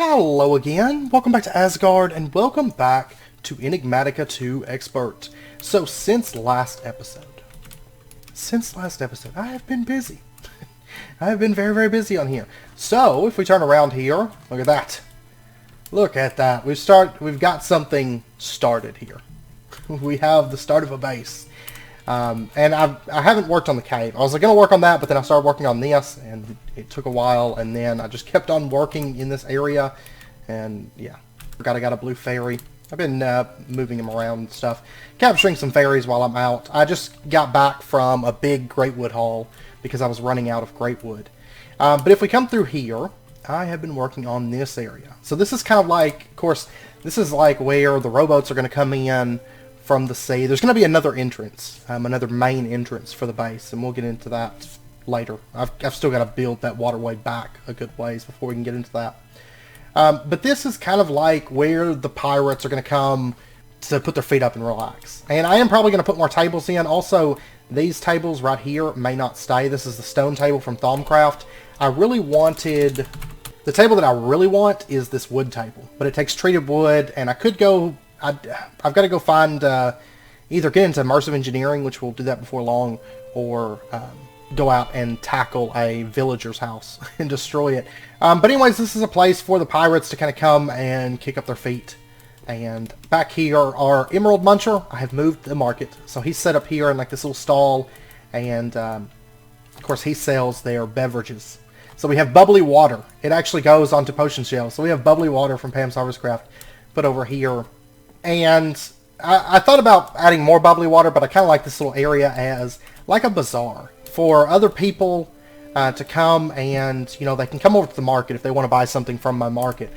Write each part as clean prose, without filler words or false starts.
Hello again, welcome back to Asgard, and welcome back to Enigmatica 2 Expert. So, since last episode, I have been busy. I have been very, very busy on here. So, if we turn around here, look at that. Look at that. We've got something started here. We have the start of a base. And I haven't worked on the cave. I was going to work on that, but then I started working on this, and it took a while, and then I just kept on working in this area, and yeah, forgot I got a blue fairy. I've been moving them around and stuff, capturing some fairies while I'm out. I just got back from a big greatwood haul, because I was running out of greatwood. But if we come through here, I have been working on this area. So this is kind of like, of course, this is like where the rowboats are going to come in from the sea. There's going to be another entrance, another main entrance for the base, and we'll get into that later. I've still got to build that waterway back a good ways before we can get into that. But this is kind of like where the pirates are going to come to put their feet up and relax. And I am probably going to put more tables in. Also, these tables right here may not stay. This is the stone table from Thaumcraft. I really wanted... The table that I really want is this wood table, but it takes treated wood, and I could go... I've got to go find, either get into immersive engineering, which we'll do that before long, or go out and tackle a villager's house and destroy it. But anyways, this is a place for the pirates to kind of come and kick up their feet. And back here, our Emerald Muncher, I have moved the market. So he's set up here in like this little stall, and of course he sells their beverages. So we have bubbly water. It actually goes onto potion shells. So we have bubbly water from Pam's Harvest Craft put over here. And I thought about adding more bubbly water, but I kind of like this little area as like a bazaar for other people to come, and you know, they can come over to the market if they want to buy something from my market.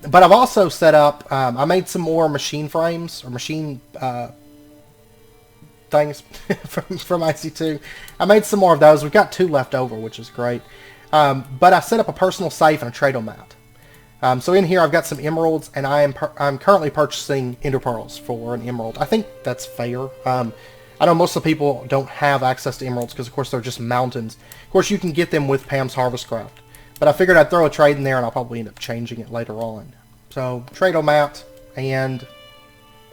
But I've also set up, I made some more machine frames or machine things from IC2. I made some more of those. We've got 2 left over, which is great. But I set up a personal safe and a trado mat. So in here I've got some emeralds, and I'm currently purchasing ender pearls for an emerald. I think that's fair. I know most of the people don't have access to emeralds because of course they're just mountains. Of course you can get them with Pam's Harvest Craft. But I figured I'd throw a trade in there, and I'll probably end up changing it later on. So trado mat and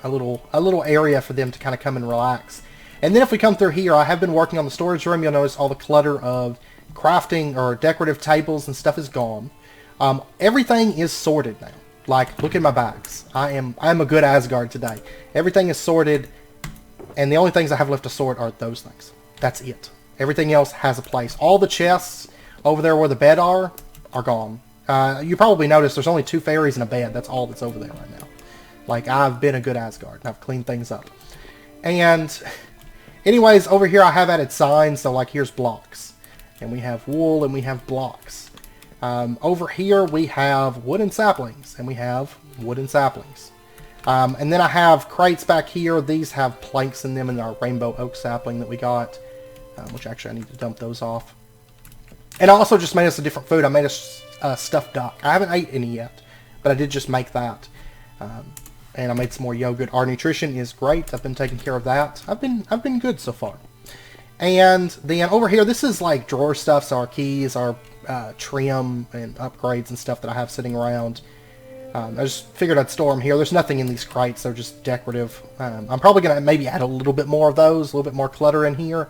a little area for them to kind of come and relax. And then if we come through here, I have been working on the storage room. You'll notice all the clutter of crafting or decorative tables and stuff is gone. Everything is sorted now. Like, look at my bags. I'm a good Asgard today. Everything is sorted, and the only things I have left to sort are those things. That's it. Everything else has a place. All the chests over there where the bed are gone. You probably noticed there's only 2 fairies and a bed. That's all that's over there right now. Like, I've been a good Asgard, and I've cleaned things up. And anyways, over here I have added signs. So like, here's blocks, and we have wool, and we have blocks. Over here we have wooden saplings, and we have wooden saplings. And then I have crates back here. These have planks in them, in our rainbow oak sapling that we got, which actually I need to dump those off. And I also just made us a different food. I made us a stuffed duck. I haven't ate any yet, but I did just make that. And I made some more yogurt. Our nutrition is great. I've been taking care of that. I've been good so far. And then over here, this is like drawer stuff. So our keys, our trim and upgrades and stuff that I have sitting around. I just figured I'd store them here. There's nothing in these crates. They're just decorative. I'm probably going to maybe add a little bit more of those, a little bit more clutter in here.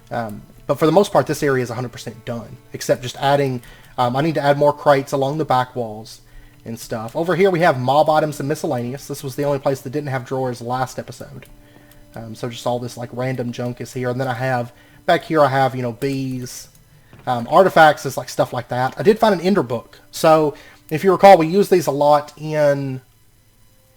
But for the most part, this area is 100% done, except just adding... I need to add more crates along the back walls and stuff. Over here we have mob items and miscellaneous. This was the only place that didn't have drawers last episode. So just all this like random junk is here. And then I have... Back here I have, you know, bees... artifacts is like stuff like that. I did find an ender book. So if you recall, we use these a lot in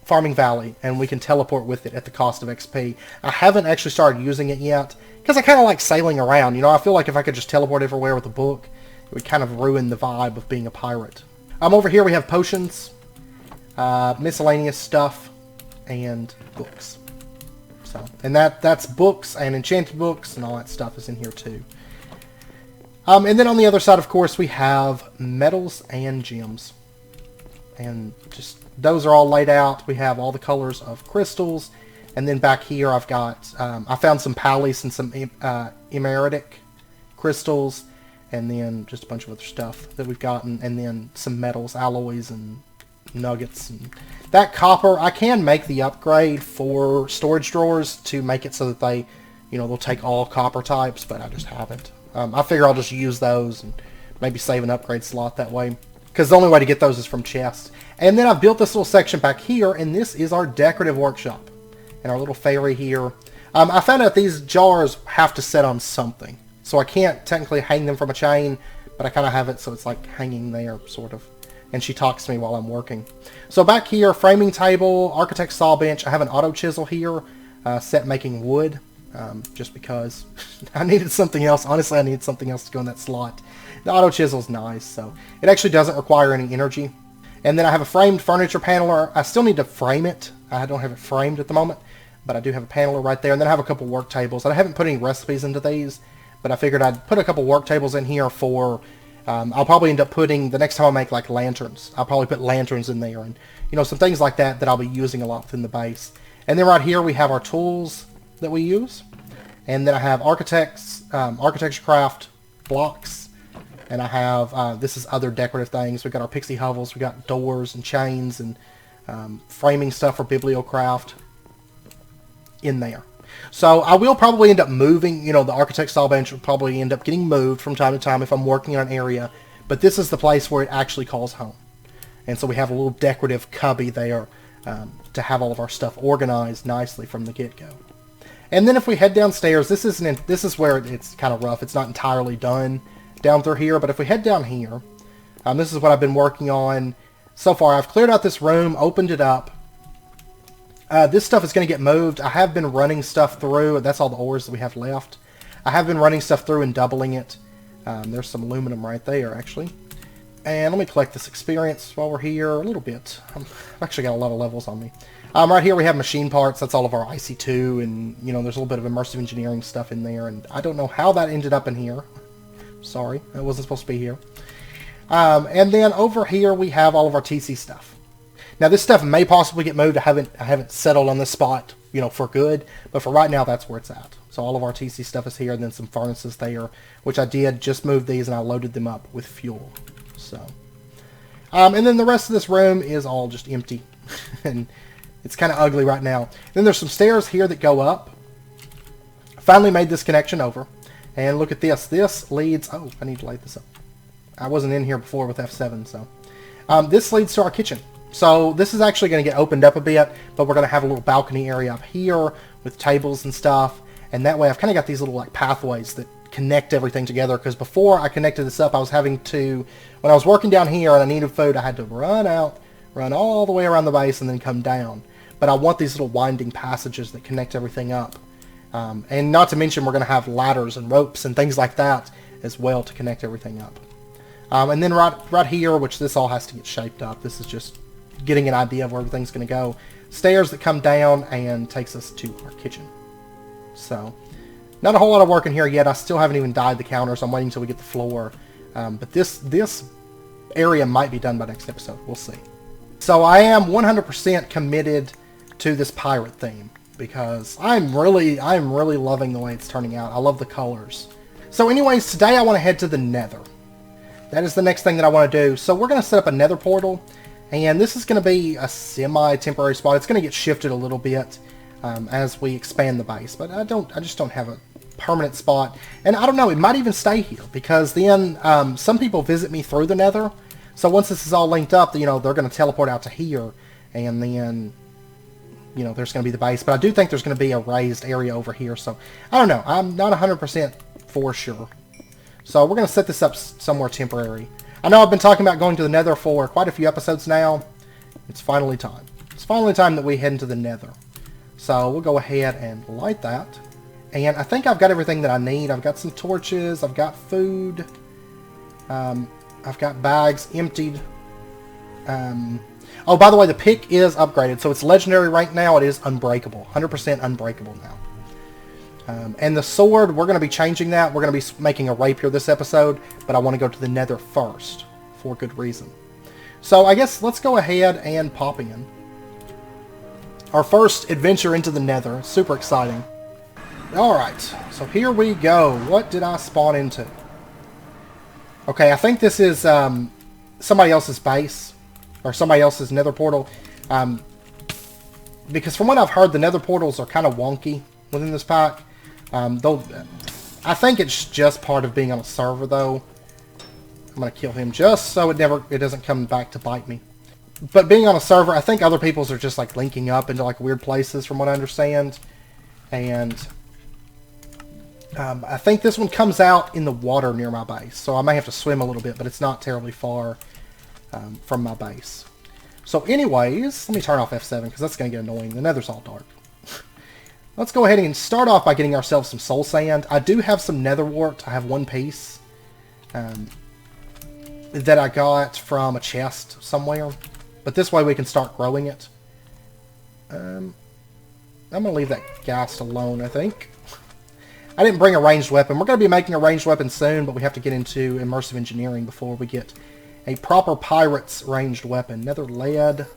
Farming Valley, and we can teleport with it at the cost of XP. I haven't actually started using it yet because I kind of like sailing around. You know, I feel like if I could just teleport everywhere with a book, it would kind of ruin the vibe of being a pirate. Over here we have potions, miscellaneous stuff, and books. So, and that's books and enchanted books and all that stuff is in here too. And then on the other side, of course, we have metals and gems. And just, those are all laid out. We have all the colors of crystals. And then back here, I've got, I found some pallies and some emeritic crystals. And then just a bunch of other stuff that we've gotten. And then some metals, alloys, and nuggets. And that copper, I can make the upgrade for storage drawers to make it so that they, they'll take all copper types, but I just haven't. I figure I'll just use those and maybe save an upgrade slot that way, because the only way to get those is from chests. And then I've built this little section back here, and this is our decorative workshop. And our little fairy here. I found out these jars have to set on something. So I can't technically hang them from a chain, but I kind of have it so it's like hanging there, sort of. And she talks to me while I'm working. So back here, framing table, architect's saw bench. I have an auto chisel here, set making wood, just because I needed something else. Honestly, I needed something else to go in that slot. The auto chisel's nice, so it actually doesn't require any energy. And then I have a framed furniture paneler. I still need to frame it. I don't have it framed at the moment, but I do have a paneler right there. And then I have a couple work tables. I haven't put any recipes into these, but I figured I'd put a couple work tables in here for, I'll probably end up putting, the next time I make like lanterns, I'll probably put lanterns in there and, some things like that that I'll be using a lot within the base. And then right here we have our tools that we use. And then I have architecture craft blocks. And I have, this is other decorative things. We've got our pixie hovels, we've got doors and chains and framing stuff for bibliocraft in there. So I will probably end up moving, the architect's saw bench will probably end up getting moved from time to time if I'm working on an area. But this is the place where it actually calls home. And so we have a little decorative cubby there to have all of our stuff organized nicely from the get-go. And then if we head downstairs, this is where it's kind of rough. It's not entirely done down through here, but if we head down here, this is what I've been working on so far. I've cleared out this room, opened it up. This stuff is going to get moved. I have been running stuff through. That's all the ores that we have left. I have been running stuff through and doubling it. There's some aluminum right there, actually. And let me collect this experience while we're here a little bit. I've actually got a lot of levels on me. Right here we have machine parts. That's all of our IC2, and there's a little bit of immersive engineering stuff in there. And I don't know how that ended up in here. Sorry, it wasn't supposed to be here. And then over here we have all of our TC stuff. Now this stuff may possibly get moved. I haven't settled on this spot, for good. But for right now, that's where it's at. So all of our TC stuff is here, and then some furnaces there, which I did just move these, and I loaded them up with fuel. So, and then the rest of this room is all just empty, and it's kind of ugly right now. Then there's some stairs here that go up. Finally made this connection over. And look at this. This leads... Oh, I need to light this up. I wasn't in here before with F7, so... this leads to our kitchen. So this is actually going to get opened up a bit, but we're going to have a little balcony area up here with tables and stuff. And that way I've kind of got these little like pathways that connect everything together. Because before I connected this up, I was having to... When I was working down here and I needed food, I had to run out, run all the way around the base, and then come down. But I want these little winding passages that connect everything up. And not to mention we're going to have ladders and ropes and things like that as well to connect everything up. And then right here, which this all has to get shaped up. This is just getting an idea of where everything's going to go. Stairs that come down and takes us to our kitchen. So, not a whole lot of work in here yet. I still haven't even dyed the counters. I'm waiting until we get the floor. But this area might be done by next episode. We'll see. So I am 100% committed to this pirate theme, because I'm really loving the way it's turning out. I love the colors. So anyways, today I want to head to the Nether. That is the next thing that I want to do. So we're going to set up a Nether portal, and this is going to be a semi-temporary spot. It's going to get shifted a little bit as we expand the base, but I just don't have a permanent spot. And I don't know, it might even stay here, because then some people visit me through the Nether. So once this is all linked up, they're going to teleport out to here, and then there's going to be the base. But I do think there's going to be a raised area over here. So, I don't know. I'm not 100% for sure. So, we're going to set this up somewhere temporary. I know I've been talking about going to the Nether for quite a few episodes now. It's finally time. It's finally time that we head into the Nether. So, we'll go ahead and light that. And I think I've got everything that I need. I've got some torches. I've got food. I've got bags emptied. Oh, by the way, the pick is upgraded, so it's legendary rank now. It is unbreakable, 100% unbreakable now. And the sword, we're going to be changing that. We're going to be making a rapier this episode, but I want to go to the Nether first for good reason. So I guess let's go ahead and pop in. Our first adventure into the Nether. Super exciting. Alright, so here we go. What did I spawn into? Okay, I think this is somebody else's base. or somebody else's nether portal. Because from what I've heard, the nether portals are kind of wonky within this pack. Though I think it's just part of being on a server, though. I'm going to kill him just so it doesn't come back to bite me. But being on a server, I think other people's are just like linking up into like weird places from what I understand. And I think this one comes out in the water near my base. So I may have to swim a little bit, but it's not terribly far from my base. So anyways, let me turn off F7 because that's going to get annoying. The nether's all dark. Let's go ahead and start off by getting ourselves some soul sand. I do have some nether wart. I have one piece that I got from a chest somewhere. But this way we can start growing it. I'm going to leave that ghast alone, I think. I didn't bring a ranged weapon. We're going to be making a ranged weapon soon, but we have to get into immersive engineering before we get a proper pirate's ranged weapon. Nether lead.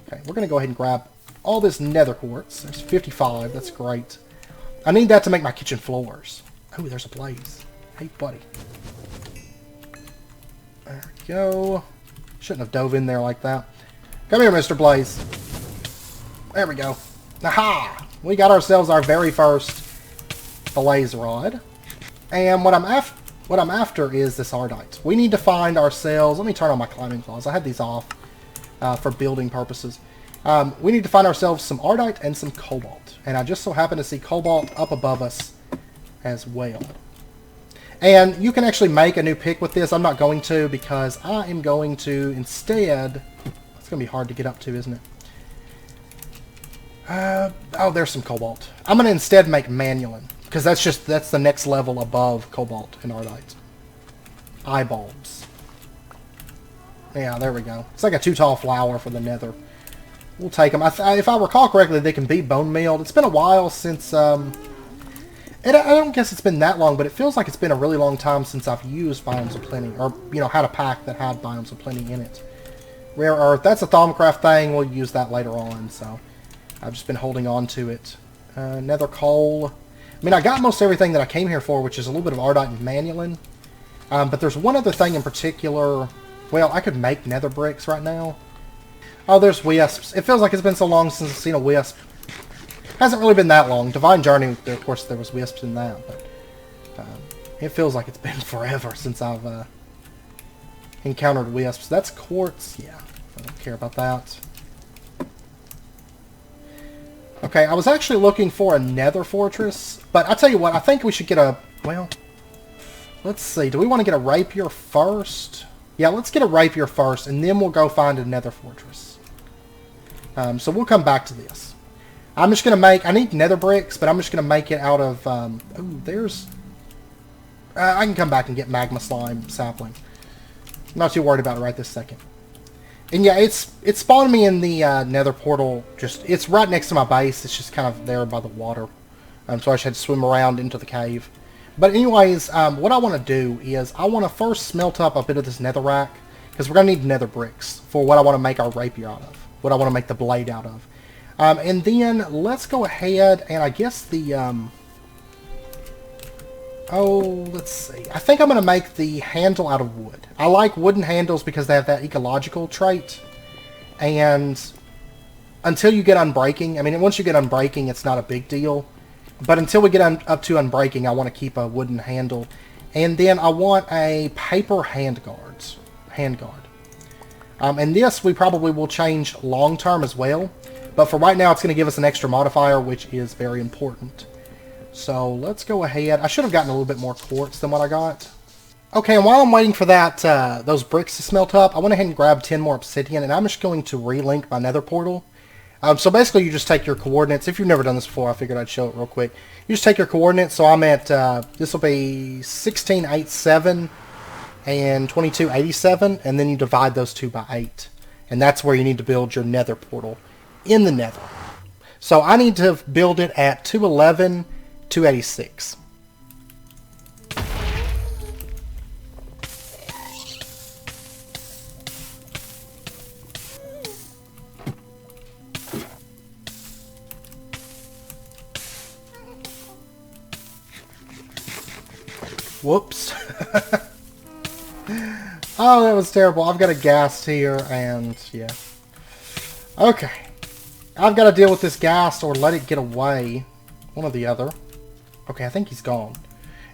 Okay, we're going to go ahead and grab all this nether quartz. There's 55. That's great. I need that to make my kitchen floors. Oh, there's a blaze. Hey, buddy. There we go. Shouldn't have dove in there like that. Come here, Mr. Blaze. There we go. Aha! We got ourselves our very first blaze rod. And what I'm after is this ardite. We need to find ourselves... Let me turn on my climbing claws. I had these off for building purposes. We need to find ourselves some ardite and some cobalt. And I just so happen to see cobalt up above us as well. And you can actually make a new pick with this. I'm not going to because I am going to instead... It's going to be hard to get up to, isn't it? Oh, there's some cobalt. I'm going to instead make manulin. Because that's the next level above cobalt and ardite. Eyebulbs. Yeah, there we go. It's like a too tall flower for the nether. We'll take them. If I recall correctly, they can be bone mealed. It's been a while since... I don't guess it's been that long, but it feels like it's been a really long time since I've used Biomes of Plenty. Or, you know, had a pack that had Biomes of Plenty in it. Rare Earth. That's a Thaumcraft thing. We'll use that later on, so... I've just been holding on to it. Nether coal. I mean, I got most everything that I came here for, which is a little bit of ardite and manulin. But there's one other thing in particular. Well, I could make nether bricks right now. Oh, there's wisps. It feels like it's been so long since I've seen a wisp. Hasn't really been that long. Divine Journey, of course, there was wisps in that, but it feels like it's been forever since I've encountered wisps. That's quartz. Yeah, I don't care about that. Okay, I was actually looking for a nether fortress, but I tell you what, I think we should get a... Well, let's see. Do we want to get a rapier first? Yeah, let's get a rapier first, and then we'll go find a nether fortress. So we'll come back to this. I'm just going to make... I need nether bricks, but I'm just going to make it out of... ooh, there's... I can come back and get magma slime sapling. I'm not too worried about it right this second. And yeah, it spawned me in the nether portal. It's right next to my base. It's just kind of there by the water. So I just had to swim around into the cave. But anyways, what I want to do is I want to first smelt up a bit of this netherrack. Because we're going to need nether bricks for what I want to make our rapier out of. What I want to make the blade out of. And then let's go ahead and I guess the... Oh, let's see. I think I'm going to make the handle out of wood. I like wooden handles because they have that ecological trait. And until you get unbreaking, I mean, once you get unbreaking, it's not a big deal. But until we get up to unbreaking, I want to keep a wooden handle. And then I want a paper handguard. And this we probably will change long term as well. But for right now, it's going to give us an extra modifier, which is very important. So let's go ahead. I should have gotten a little bit more quartz than what I got. Okay, and while I'm waiting for that, those bricks to smelt up, I went ahead and grabbed 10 more obsidian, and I'm just going to relink my nether portal. So basically, you just take your coordinates. If you've never done this before, I figured I'd show it real quick. You just take your coordinates. So I'm at, this will be 1687 and 2287, and then you divide those two by 8. And that's where you need to build your nether portal in the nether. So I need to build it at 211, 286. Whoops. Oh, that was terrible. I've got a ghast here, and yeah. Okay. I've got to deal with this ghast or let it get away. One or the other. Okay, I think he's gone.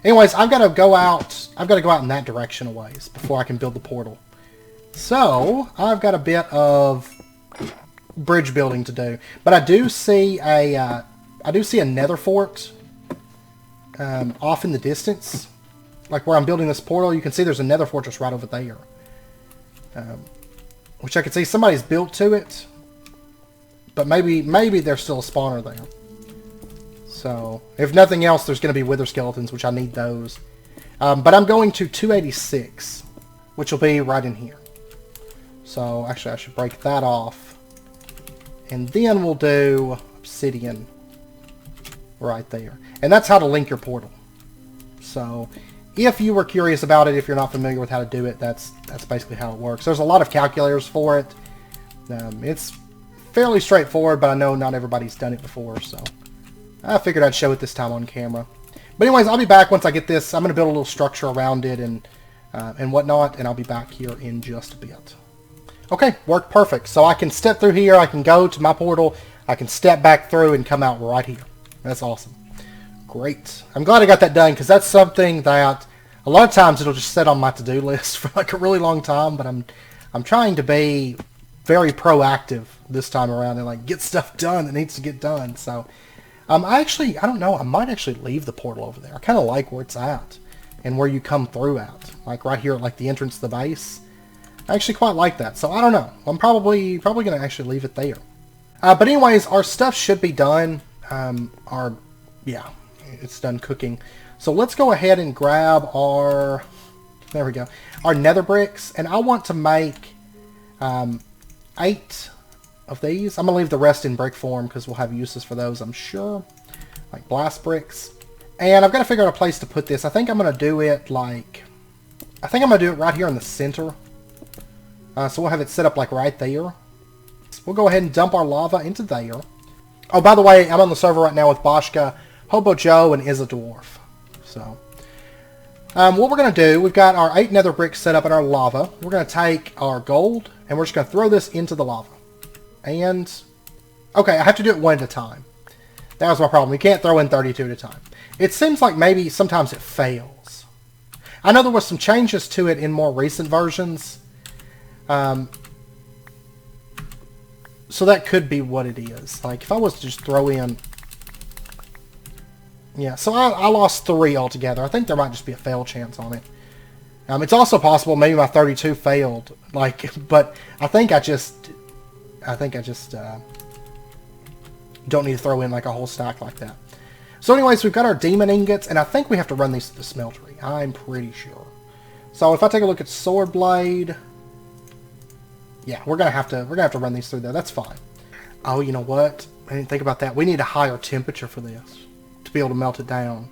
Anyways, I've got to go out. I've got to go out in that direction a ways before I can build the portal. So, I've got a bit of bridge building to do. But I do see a nether fort off in the distance. Like where I'm building this portal, you can see there's a nether fortress right over there. Which I can see somebody's built to it. But maybe there's still a spawner there. So, if nothing else, there's going to be wither skeletons, which I need those. But I'm going to 286, which will be right in here. So, actually, I should break that off. And then we'll do obsidian right there. And that's how to link your portal. So, if you were curious about it, if you're not familiar with how to do it, that's basically how it works. There's a lot of calculators for it. It's fairly straightforward, but I know not everybody's done it before, so I figured I'd show it this time on camera. But anyways, I'll be back once I get this. I'm going to build a little structure around it and whatnot, and I'll be back here in just a bit. Okay, worked perfect. So I can step through here, I can go to my portal, I can step back through and come out right here. That's awesome. Great. I'm glad I got that done, because that's something that a lot of times it'll just sit on my to-do list for like a really long time, but I'm trying to be very proactive this time around and like get stuff done that needs to get done. So I don't know, I might actually leave the portal over there. I kind of like where it's at and where you come through at, like right here at like the entrance to the base. I actually quite like that. So I don't know, I'm probably going to actually leave it there. But anyways, our stuff should be done. Yeah, it's done cooking. So let's go ahead and grab our, there we go, our nether bricks, and I want to make 8 of these. I'm going to leave the rest in brick form because we'll have uses for those, I'm sure. Like blast bricks. And I've got to figure out a place to put this. I think I'm going to do it like, I think I'm going to do it right here in the center. So we'll have it set up like right there. So we'll go ahead and dump our lava into there. Oh, by the way, I'm on the server right now with Boshka, Hobo Joe, and Is a Dwarf. So, what we're going to do, we've got our 8 nether bricks set up in our lava. We're going to take our gold, and we're just going to throw this into the lava. And, okay, I have to do it one at a time. That was my problem. We can't throw in 32 at a time. It seems like maybe sometimes it fails. I know there was some changes to it in more recent versions. So that could be what it is. Like, if I was to just throw in... Yeah, so I lost 3 altogether. I think there might just be a fail chance on it. It's also possible maybe my 32 failed. Like, but I think I just don't need to throw in like a whole stack like that. So anyways, we've got our demon ingots, and I think we have to run these to the smeltery. I'm pretty sure. So if I take a look at sword blade, yeah, we're gonna have to run these through there. That's fine. Oh, you know what? I didn't think about that. We need a higher temperature for this to be able to melt it down.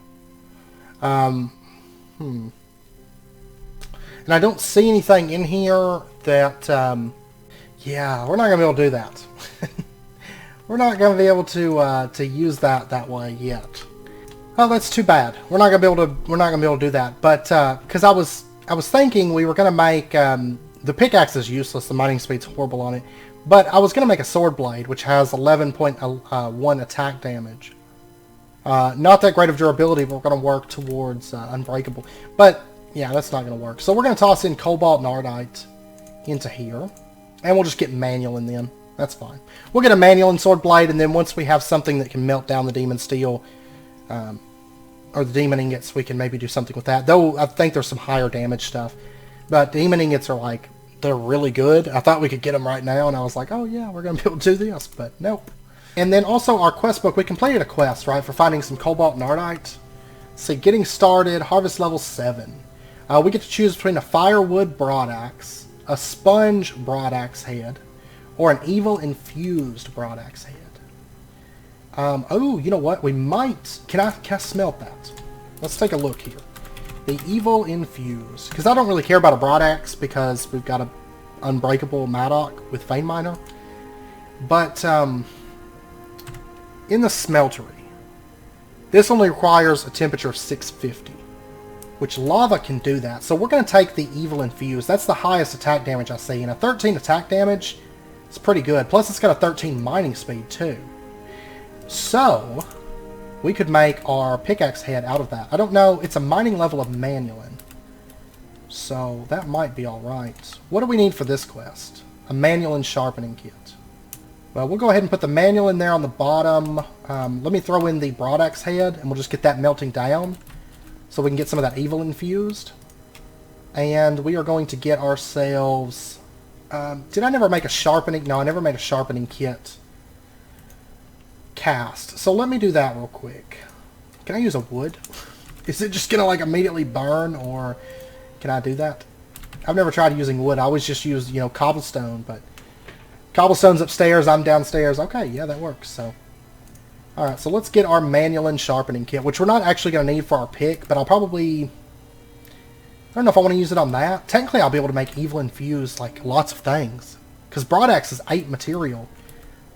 And I don't see anything in here that, yeah, we're not gonna be able to do that. We're not gonna be able to use that way yet. Oh, that's too bad. We're not gonna be able to do that. But because I was thinking we were gonna make the pickaxe is useless. The mining speed's horrible on it. But I was gonna make a sword blade, which has 11.1 attack damage. Not that great of durability, but we're going to work towards unbreakable. But, yeah, that's not going to work. So we're going to toss in cobalt and ardite into here. And we'll just get manual in them. That's fine. We'll get a manual and sword blade, and then once we have something that can melt down the demon steel, or the demon ingots, we can maybe do something with that. Though, I think there's some higher damage stuff. But demon ingots are like, they're really good. I thought we could get them right now, and I was like, oh yeah, we're going to be able to do this. But, nope. And then also our quest book, we completed a quest, right, for finding some cobalt and ardite. See, getting started, harvest level 7. We get to choose between a firewood broadaxe, a sponge broadaxe head, or an evil infused broadaxe head. Oh, you know what? We might... Can I smelt that? Let's take a look here. The evil infused. Because I don't really care about a broadaxe because we've got a unbreakable Maddock with Vein Miner. But, in the smeltery, this only requires a temperature of 650. which lava can do that. So we're going to take the Evil Infused. That's the highest attack damage I see. And a 13 attack damage is pretty good. Plus it's got a 13 mining speed too. So we could make our pickaxe head out of that. I don't know. It's a mining level of Manulin. So that might be alright. What do we need for this quest? A Manulin sharpening kit. Well, we'll go ahead and put the Manulin there on the bottom. Let me throw in the broadaxe head, and we'll just get that melting down so we can get some of that Evil Infused. And we are going to get ourselves... did I never make a sharpening? No, I never made a sharpening kit cast. So let me do that real quick. Can I use a wood? Is it just going to like immediately burn, or can I do that? I've never tried using wood. I always just use, you know, cobblestone, but cobblestone's upstairs, I'm downstairs. Okay, yeah, that works. So, alright, so let's get our Manulin sharpening kit, which we're not actually going to need for our pick, but I'll probably... I don't know if I want to use it on that. Technically, I'll be able to make Evil Infused, like, lots of things. Because broadaxe is 8 material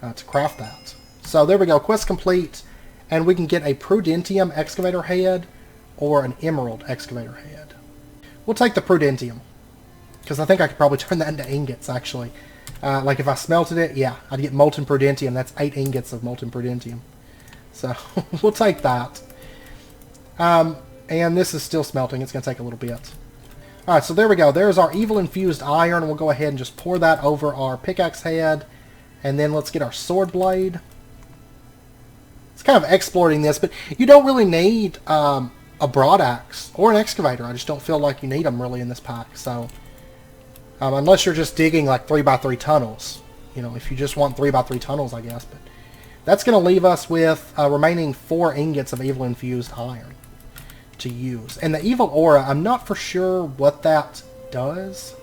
to craft that. So, there we go. Quest complete. And we can get a Prudentium excavator head or an Emerald excavator head. We'll take the Prudentium. Because I think I could probably turn that into ingots, actually. Like if I smelted it, yeah, I'd get molten Prudentium. That's 8 ingots of molten Prudentium. So, we'll take that. And this is still smelting. It's going to take a little bit. Alright, so there we go. There's our Evil Infused Iron. We'll go ahead and just pour that over our pickaxe head. And then let's get our sword blade. It's kind of exploring this, but you don't really need a broadaxe or an excavator. I just don't feel like you need them really in this pack. So, unless you're just digging like 3x3 tunnels. You know, if you just want 3x3 tunnels, I guess. But that's going to leave us with remaining 4 ingots of Evil Infused Iron to use. And the Evil Aura, I'm not for sure what that does.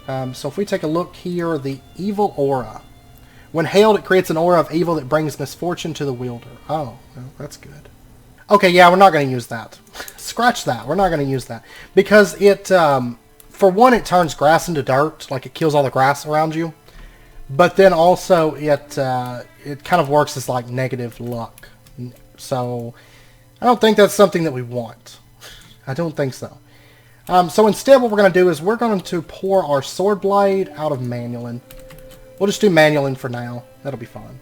So if we take a look here, the Evil Aura. When hailed, it creates an aura of evil that brings misfortune to the wielder. Oh, well, that's good. Okay, yeah, we're not going to use that. Scratch that. We're not going to use that. Because it, for one, it turns grass into dirt. Like, it kills all the grass around you. But then also, it kind of works as, like, negative luck. So, I don't think that's something that we want. I don't think so. So instead, what we're going to do is we're going to pour our sword blade out of Manulin. We'll just do Manulin for now. That'll be fine.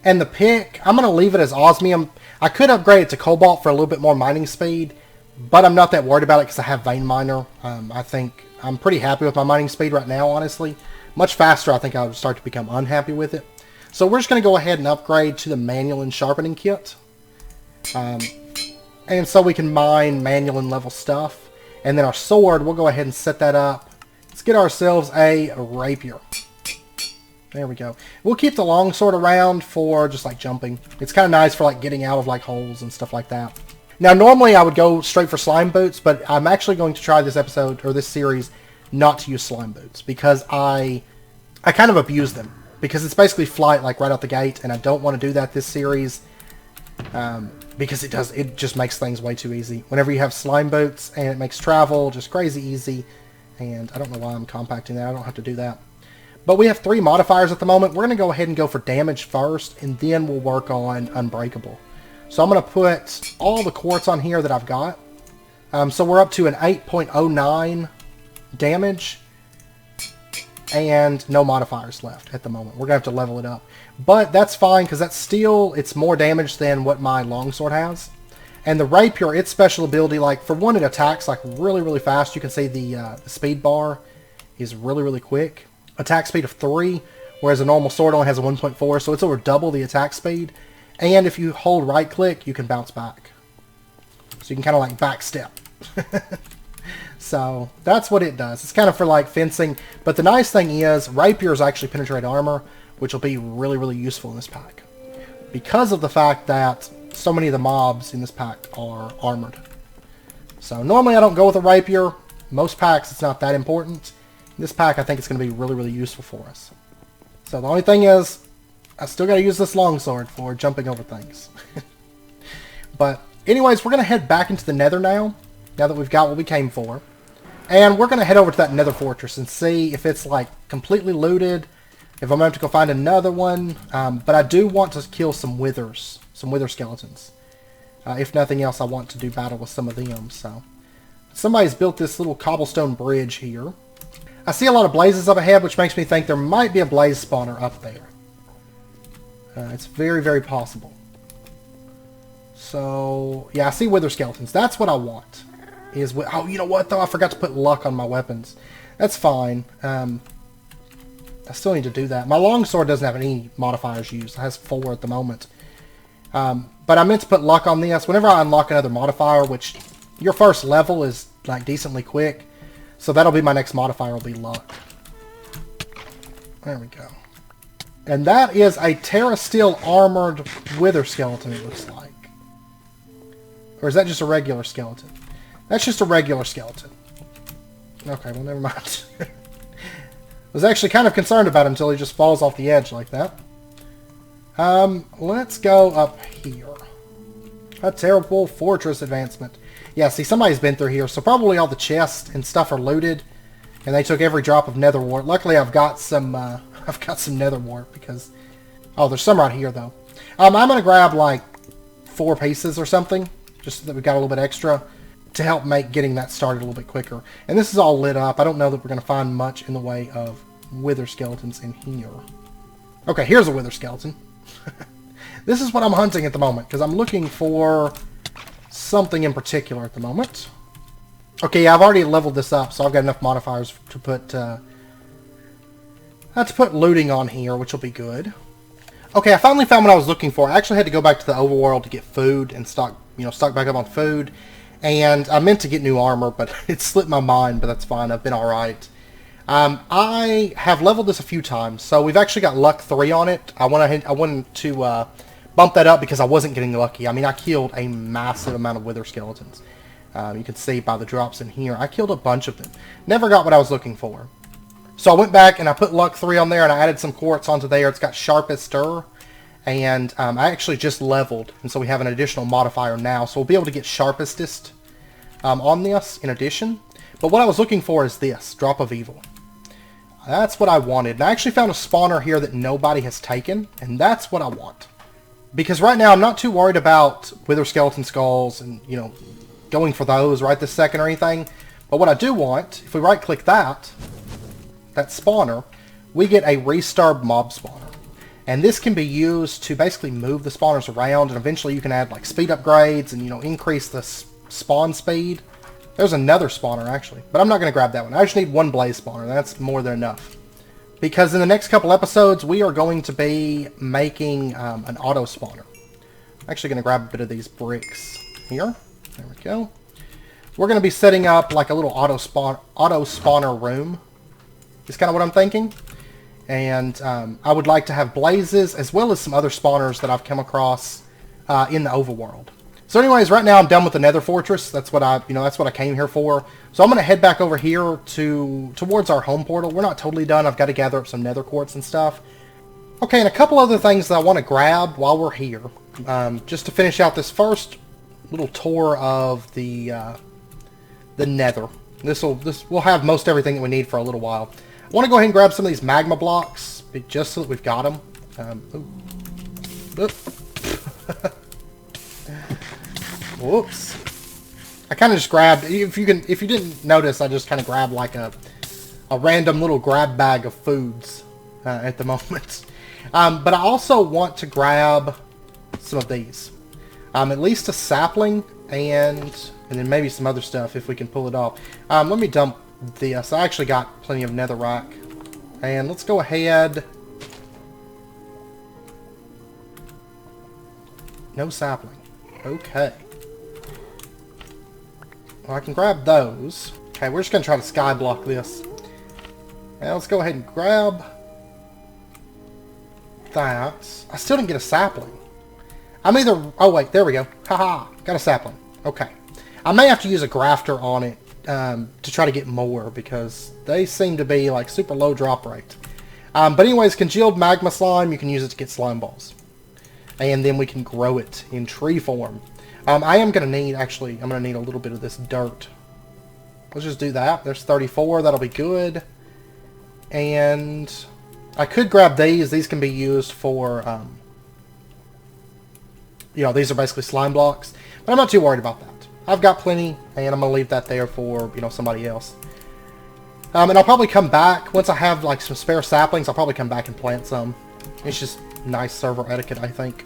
And the pick, I'm going to leave it as osmium. I could upgrade it to cobalt for a little bit more mining speed, but I'm not that worried about it because I have vein miner. I think I'm pretty happy with my mining speed right now, honestly. Much faster, I think I would start to become unhappy with it. So we're just going to go ahead and upgrade to the Manulin sharpening kit. And so we can mine Manulin level stuff. And then our sword, we'll go ahead and set that up. Let's get ourselves a rapier. There we go. We'll keep the longsword around for just like jumping. It's kind of nice for like getting out of like holes and stuff like that. Now normally I would go straight for slime boots, but I'm actually going to try this episode or this series not to use slime boots because I kind of abuse them because it's basically flight like right out the gate, and I don't want to do that this series because it just makes things way too easy. Whenever you have slime boots and it makes travel just crazy easy, and I don't know why I'm compacting that. I don't have to do that. But we have 3 modifiers at the moment. We're going to go ahead and go for damage first, and then we'll work on unbreakable. So I'm going to put all the quartz on here that I've got. So we're up to an 8.09 damage, and no modifiers left at the moment. We're going to have to level it up. But that's fine, because it's more damage than what my longsword has. And the rapier, its special ability, like, for one, it attacks like really, really fast. You can see the speed bar is really, really quick. Attack speed of 3, whereas a normal sword only has a 1.4, so it's over double the attack speed. And if you hold right click, you can bounce back. So you can kind of like back step. So that's what it does. It's kind of for like fencing. But the nice thing is, rapiers actually penetrate armor, which will be really, really useful in this pack. Because of the fact that so many of the mobs in this pack are armored. So normally I don't go with a rapier. Most packs it's not that important. This pack, I think it's going to be really, really useful for us. So the only thing is, I still got to use this longsword for jumping over things. But anyways, we're going to head back into the Nether now that we've got what we came for. And we're going to head over to that Nether fortress and see if it's like completely looted, if I'm going to have to go find another one. But I do want to kill some wither skeletons. If nothing else, I want to do battle with some of them. So somebody's built this little cobblestone bridge here. I see a lot of blazes up ahead, which makes me think there might be a blaze spawner up there. It's very, very possible. So, yeah, I see wither skeletons. That's what I want. Oh, you know what, though? I forgot to put luck on my weapons. That's fine. I still need to do that. My longsword doesn't have any modifiers used. It has 4 at the moment. But I meant to put luck on this. Whenever I unlock another modifier, which your first level is, like, decently quick. So that'll be my next modifier, will be luck. There we go. And that is a Terra Steel armored wither skeleton, it looks like. Or is that just a regular skeleton? That's just a regular skeleton. Okay, well, never mind. I was actually kind of concerned about him until he just falls off the edge like that. Let's go up here. A terrible fortress advancement. Yeah, see, somebody's been through here, so probably all the chests and stuff are looted, and they took every drop of nether wart. Luckily, I've got some nether wart because... Oh, there's some right here, though. I'm going to grab, like, 4 pieces or something, just so that we got a little bit extra, to help make getting that started a little bit quicker. And this is all lit up. I don't know that we're going to find much in the way of wither skeletons in here. Okay, here's a wither skeleton. This is what I'm hunting at the moment, because I'm looking for something in particular at the moment. Okay, yeah, I've already leveled this up, so I've got enough modifiers to put looting on here, which will be good. Okay, I finally found what I was looking for. I actually had to go back to the overworld to get food and stock back up on food. And I meant to get new armor, but it slipped my mind, but that's fine. I've been alright. I have leveled this a few times, so we've actually got luck 3 on it. I wanted to bump that up because I wasn't getting lucky. I mean, I killed a massive amount of wither skeletons. You can see by the drops in here. I killed a bunch of them. Never got what I was looking for. So I went back and I put luck 3 on there and I added some quartz onto there. It's got sharpester. And I actually just leveled. And so we have an additional modifier now. So we'll be able to get sharpestest on this in addition. But what I was looking for is this. Drop of Evil. That's what I wanted. And I actually found a spawner here that nobody has taken. And that's what I want. Because right now I'm not too worried about wither skeleton skulls and, you know, going for those right this second or anything. But what I do want, if we right click that spawner, we get a restarb mob spawner. And this can be used to basically move the spawners around, and eventually you can add like speed upgrades and, you know, increase the spawn speed. There's another spawner actually, but I'm not going to grab that one. I just need 1 blaze spawner. That's more than enough. Because in the next couple episodes, we are going to be making an auto spawner. I'm actually going to grab a bit of these bricks here. There we go. We're going to be setting up like a little auto spawner room. Is kind of what I'm thinking. And I would like to have blazes as well as some other spawners that I've come across in the overworld. So anyways, right now I'm done with the Nether Fortress. That's what I came here for. So I'm going to head back over here towards our home portal. We're not totally done. I've got to gather up some nether quartz and stuff. Okay, and a couple other things that I want to grab while we're here, just to finish out this first little tour of the Nether. We'll have most everything that we need for a little while. I want to go ahead and grab some of these magma blocks, just so that we've got them. Whoops. I kind of just grabbed, if you didn't notice, I just kind of grabbed like a random little grab bag of foods at the moment. But I also want to grab some of these. At least a sapling and then maybe some other stuff if we can pull it off. Let me dump this. I actually got plenty of netherrack. And let's go ahead. No sapling. Okay. Well, I can grab those. Okay, we're just going to try to sky block this. Now let's go ahead and grab that. I still didn't get a sapling. I'm either... Oh, wait. There we go. Haha. Got a sapling. Okay. I may have to use a grafter on it to try to get more because they seem to be like super low drop rate. But anyways, congealed magma slime, you can use it to get slime balls. And then we can grow it in tree form. I am going to need, actually, I'm going to need a little bit of this dirt. Let's just do that. There's 34. That'll be good. And I could grab these. These can be used for, you know, these are basically slime blocks. But I'm not too worried about that. I've got plenty, and I'm going to leave that there for, you know, somebody else. And I'll probably come back, once I have, like, some spare saplings, I'll probably come back and plant some. It's just nice server etiquette, I think.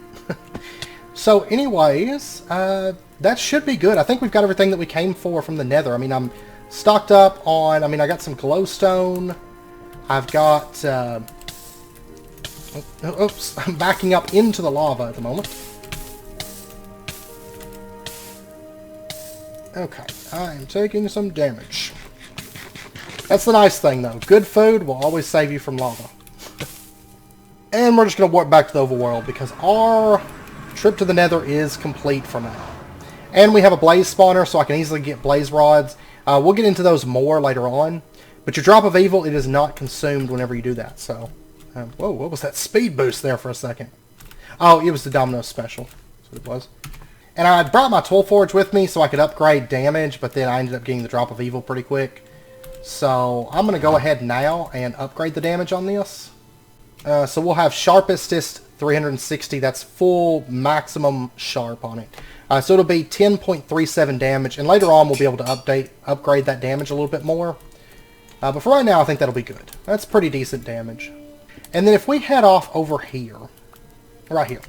So, anyways, that should be good. I think we've got everything that we came for from the Nether. I mean, I'm stocked up on, I got some glowstone. I've got, oops, I'm backing up into the lava at the moment. Okay, I am taking some damage. That's the nice thing, though. Good food will always save you from lava. And we're just going to warp back to the overworld, because our trip to the Nether is complete for now. And we have a blaze spawner, so I can easily get blaze rods. We'll get into those more later on. But your drop of evil, it is not consumed whenever you do that. So, whoa, what was that speed boost there for a second? Oh, it was the Domino special. That's what it was. And I brought my tool forge with me so I could upgrade damage, but then I ended up getting the drop of evil pretty quick. So I'm going to go ahead now and upgrade the damage on this. So we'll have sharpestest 360. That's full maximum sharp on it. So it'll be 10.37 damage, and later on we'll be able to upgrade that damage a little bit more. But for right now, I think that'll be good. That's pretty decent damage. And then if we head off over here, right here,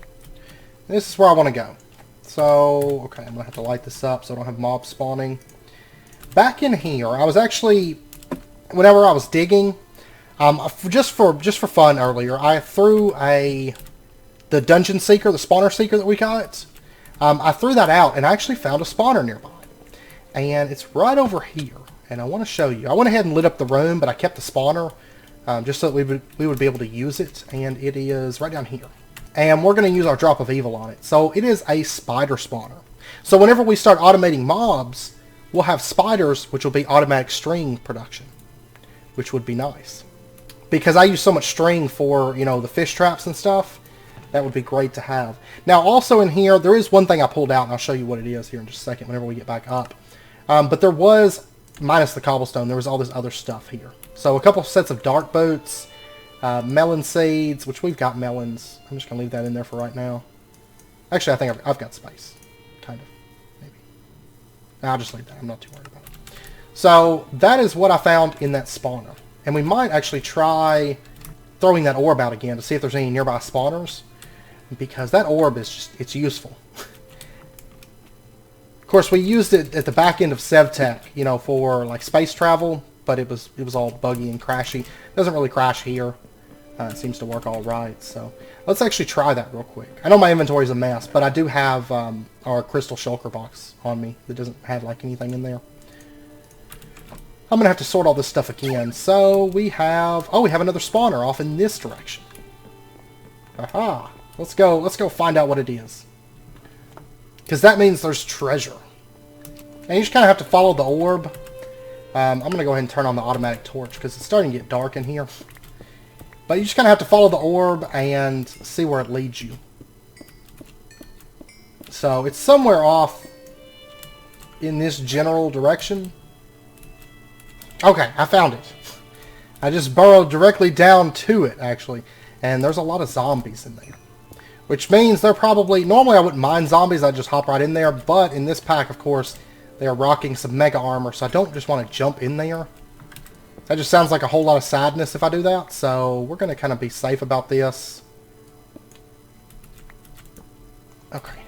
this is where I want to go. So, okay, I'm going to have to light this up so I don't have mobs spawning. Back in here, I was actually, whenever I was digging, just for fun earlier, I threw the Dungeon Seeker, the Spawner Seeker that we got. I threw that out and I actually found a spawner nearby. And it's right over here. And I want to show you. I went ahead and lit up the room, but I kept the spawner just so that we would be able to use it. And it is right down here. And we're going to use our drop of evil on it. So it is a spider spawner. So whenever we start automating mobs, we'll have spiders, which will be automatic string production, which would be nice. Because I use so much string for, you know, the fish traps and stuff, that would be great to have. Now, also in here, there is one thing I pulled out, and I'll show you what it is here in just a second whenever we get back up. But there was, minus the cobblestone, there was all this other stuff here. So a couple sets of dark boots, melon seeds, which we've got melons. I'm just going to leave that in there for right now. Actually, I think I've got space. Kind of. Maybe. I'll just leave that. I'm not too worried about it. So, that is what I found in that spawner. And we might actually try throwing that orb out again to see if there's any nearby spawners. Because that orb is just, it's useful. Of course, we used it at the back end of SevTech, you know, for like space travel. But it was all buggy and crashy. It doesn't really crash here. It seems to work all right. So let's actually try that real quick. I know my inventory is a mess, but I do have our crystal shulker box on me that doesn't have like anything in there. I'm gonna have to sort all this stuff again. So we have another spawner off in this direction. Aha! Let's go find out what it is. Because that means there's treasure. And you just kind of have to follow the orb. I'm going to go ahead and turn on the automatic torch because it's starting to get dark in here. But you just kind of have to follow the orb and see where it leads you. So it's somewhere off in this general direction. Okay, I found it. I just burrowed directly down to it, actually. And there's a lot of zombies in there. Which means they're probably... Normally I wouldn't mind zombies, I'd just hop right in there. But in this pack, of course... They are rocking some mega armor, so I don't just want to jump in there. That just sounds like a whole lot of sadness if I do that, so we're going to kind of be safe about this. Okay.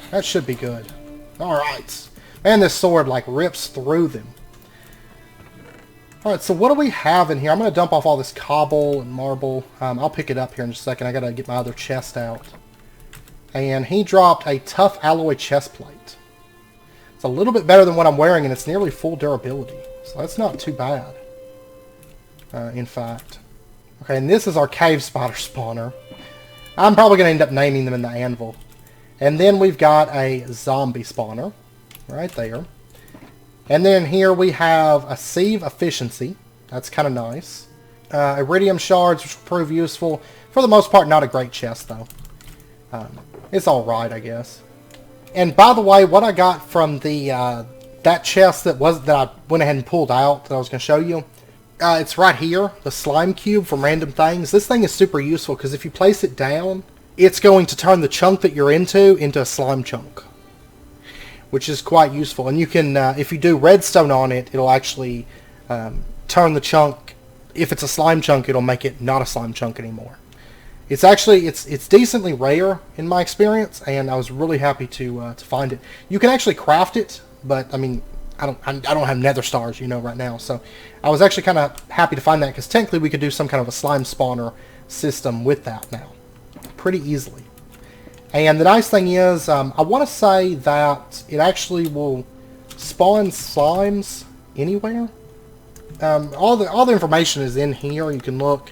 That should be good. Alright. Man, this sword, like, rips through them. Alright, so what do we have in here? I'm going to dump off all this cobble and marble. I'll pick it up here in just a second. I got to get my other chest out. And he dropped a tough alloy chest plate. It's a little bit better than what I'm wearing, and it's nearly full durability. So that's not too bad. In fact. Okay, and this is our cave spider spawner. I'm probably going to end up naming them in the anvil. And then we've got a zombie spawner. Right there. And then here we have a sieve efficiency. That's kind of nice. Iridium shards, which will prove useful. For the most part, not a great chest, though. It's alright, I guess. And by the way, what I got from the that chest that I went ahead and pulled out that I was going to show you, it's right here, the slime cube from Random Things. This thing is super useful because if you place it down, it's going to turn the chunk that you're into a slime chunk. which is quite useful. And you can, if you do redstone on it, it'll actually turn the chunk. If it's a slime chunk, it'll make it not a slime chunk anymore. It's actually it's decently rare in my experience, and I was really happy to find it. You can actually craft it, but I mean, I don't have nether stars, you know, right now. So I was actually kind of happy to find that, because technically we could do some kind of a slime spawner system with that now, pretty easily. And the nice thing is, I want to say that it actually will spawn slimes anywhere. All the information is in here. You can look.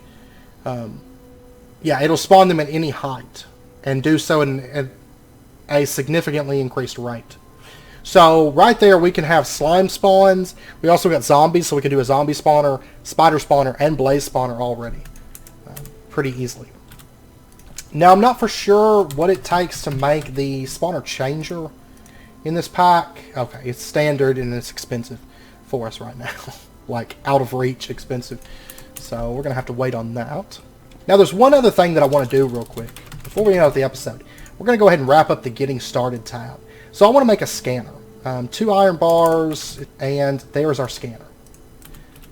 Yeah, it'll spawn them at any height, and do so at a significantly increased rate. So right there we can have slime spawns. We also got zombies, so we can do a zombie spawner, spider spawner, and blaze spawner already. Pretty easily. Now I'm not for sure what it takes to make the spawner changer in this pack. Okay, it's standard and it's expensive for us right now. Like out of reach expensive. So we're going to have to wait on that. Now there's one other thing that I want to do real quick before we end out the episode. We're going to go ahead and wrap up the Getting Started tab. So I want to make a scanner. 2 iron bars, and there's our scanner.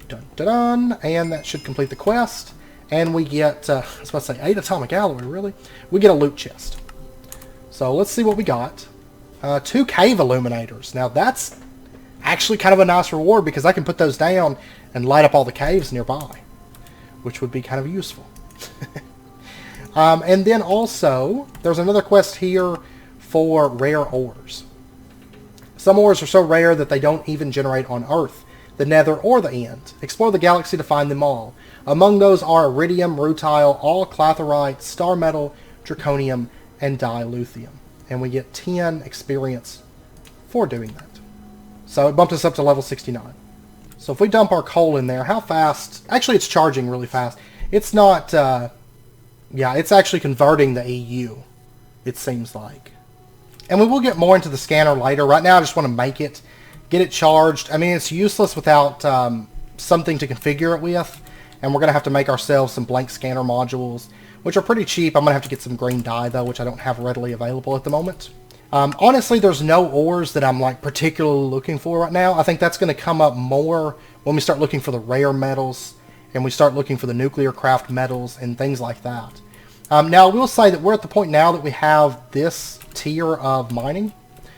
Dun dun dun, and that should complete the quest. And we get, I was about to say 8 atomic alloy, really? We get a loot chest. So let's see what we got. 2 cave illuminators. Now that's actually kind of a nice reward, because I can put those down and light up all the caves nearby, which would be kind of useful. And then also, there's another quest here for rare ores. Some ores are so rare that they don't even generate on Earth, the Nether, or the End. Explore the galaxy to find them all. Among those are iridium, rutile, all clathrite, star metal, draconium, and dilithium. And we get 10 experience for doing that. So it bumped us up to level 69. So if we dump our coal in there, how fast? Actually, it's charging really fast. It's not, yeah, it's actually converting the EU, it seems like. And we will get more into the scanner later. Right now, I just want to make it, get it charged. I mean, it's useless without something to configure it with. And we're going to have to make ourselves some blank scanner modules, which are pretty cheap. I'm going to have to get some green dye, though, which I don't have readily available at the moment. Honestly, there's no ores that I'm like particularly looking for right now. I think that's going to come up more when we start looking for the rare metals, and we start looking for the nuclear craft metals and things like that. Now, I will say that we're at the point now that we have this tier of mining.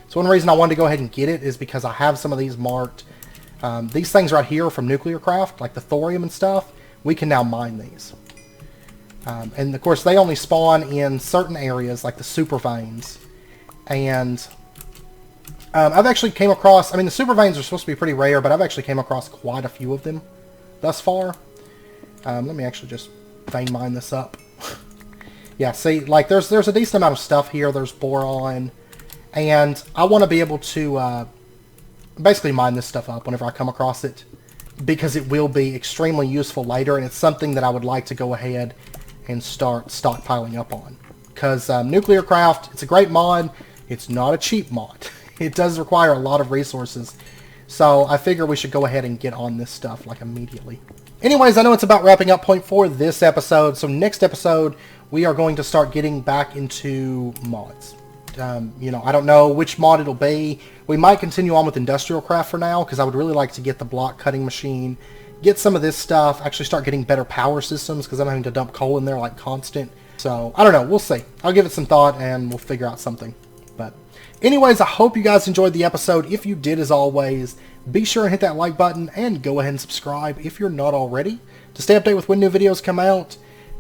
So one reason I wanted to go ahead and get it is because I have some of these marked. These things right here from nuclear craft, like the thorium and stuff, we can now mine these. And of course, they only spawn in certain areas, like the super veins. And I've actually came across, I mean, the super veins are supposed to be pretty rare, but I've actually came across quite a few of them thus far. Let me actually just vein mine this up. Yeah, see, like there's a decent amount of stuff here. There's boron, and I want to be able to basically mine this stuff up whenever I come across it, because it will be extremely useful later, and it's something that I would like to go ahead and start stockpiling up on. Because nuclear craft, it's a great mod. It's not a cheap mod. It does require a lot of resources. So I figure we should go ahead and get on this stuff like immediately. Anyways, I know it's about wrapping up point for this episode. So next episode, we are going to start getting back into mods. You know, I don't know which mod it'll be. We might continue on with industrial craft for now, because I would really like to get the block cutting machine, get some of this stuff, actually start getting better power systems, because I'm having to dump coal in there like constant. So, I don't know. We'll see. I'll give it some thought, and we'll figure out something. But anyways, I hope you guys enjoyed the episode. If you did, as always, be sure and hit that like button, and go ahead and subscribe if you're not already, to stay updated with when new videos come out.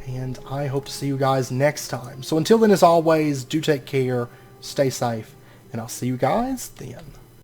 And I hope to see you guys next time. So until then, as always, do take care, stay safe, and I'll see you guys then.